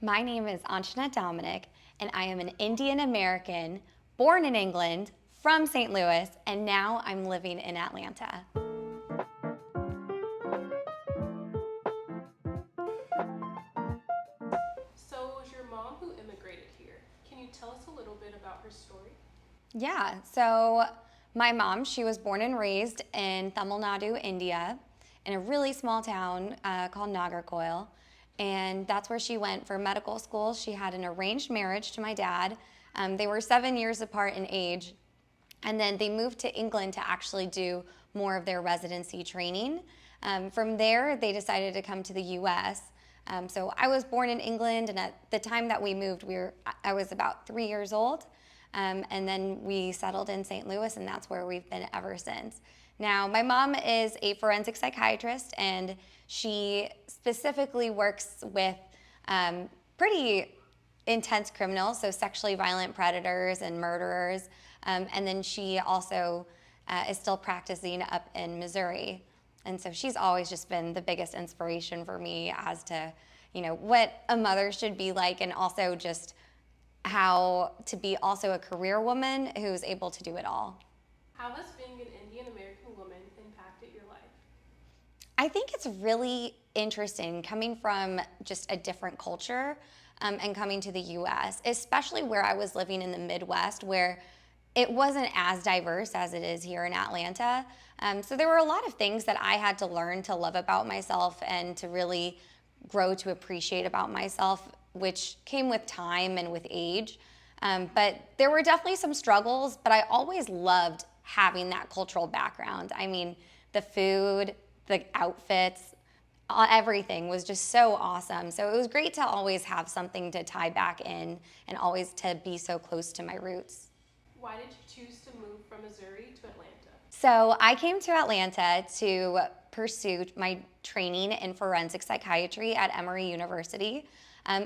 My name is Anchana Dominic, and I am an Indian American, born in England, from St. Louis, and now I'm living in Atlanta. So it was your mom who immigrated here. Can you tell us a little bit about her story? Yeah, so my mom, she was born and raised in Tamil Nadu, India, in a really small town called Nagarcoil. And that's where she went for medical school. She had an arranged marriage to my dad. They were 7 years apart in age. And then they moved to England to actually do more of their residency training. From there, they decided to come to the US. So I was born in England, and at the time that we moved, I was about 3 years old. And then we settled in St. Louis, and that's where we've been ever since. Now, my mom is a forensic psychiatrist, and she specifically works with pretty intense criminals, so sexually violent predators and murderers. And then she also is still practicing up in Missouri. And so she's always just been the biggest inspiration for me as to, what a mother should be like, and also just how to be also a career woman who's able to do it all. How has being an Indian American woman impacted your life? I think it's really interesting coming from just a different culture and coming to the US, especially where I was living in the Midwest, where it wasn't as diverse as it is here in Atlanta. So there were a lot of things that I had to learn to love about myself and to really grow to appreciate about myself, which came with time and with age. But there were definitely some struggles, but I always loved having that cultural background. I mean, the food, the outfits, everything was just so awesome. So it was great to always have something to tie back in and always to be so close to my roots. Why did you choose to move from Missouri to Atlanta? So I came to Atlanta to pursue my training in forensic psychiatry at Emory University.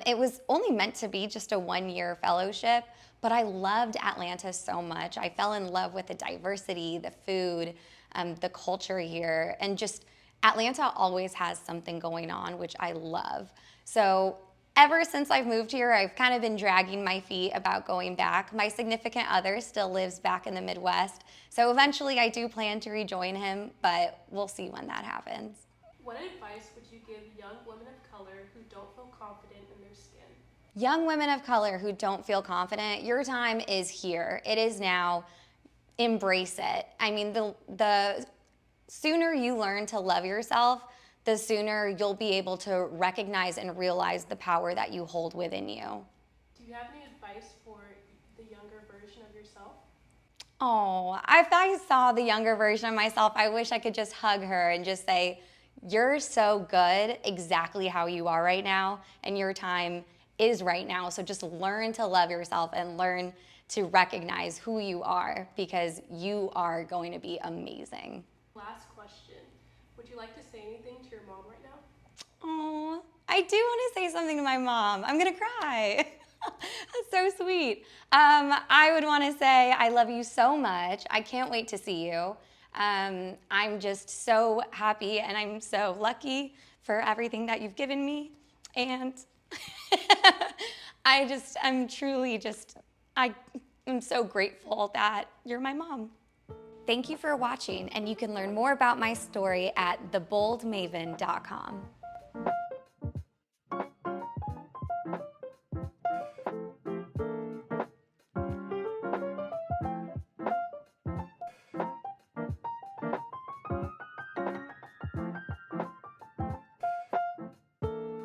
It was only meant to be just a one-year fellowship, but I loved Atlanta so much. I fell in love with the diversity, the food, the culture here, and just Atlanta always has something going on, which I love. So ever since I've moved here, I've kind of been dragging my feet about going back. My significant other still lives back in the Midwest, so eventually I do plan to rejoin him, but we'll see when that happens. What advice would you give young women of color who don't feel confident in their skin? Young women of color who don't feel confident, your time is here. It is now. Embrace it. I mean, the sooner you learn to love yourself, the sooner you'll be able to recognize and realize the power that you hold within you. Do you have any advice for the younger version of yourself? Oh, if I saw the younger version of myself, I wish I could just hug her and just say, you're so good exactly how you are right now, and your time is right now. So just learn to love yourself and learn to recognize who you are, because you are going to be amazing. Last question. Would you like to say anything to your mom right now? Oh, I do want to say something to my mom. I'm going to cry. That's so sweet. I would want to say I love you so much. I can't wait to see you. I'm just so happy, and I'm so lucky for everything that you've given me. And I'm truly I am so grateful that you're my mom. Thank you for watching, and you can learn more about my story at theboldmaven.com.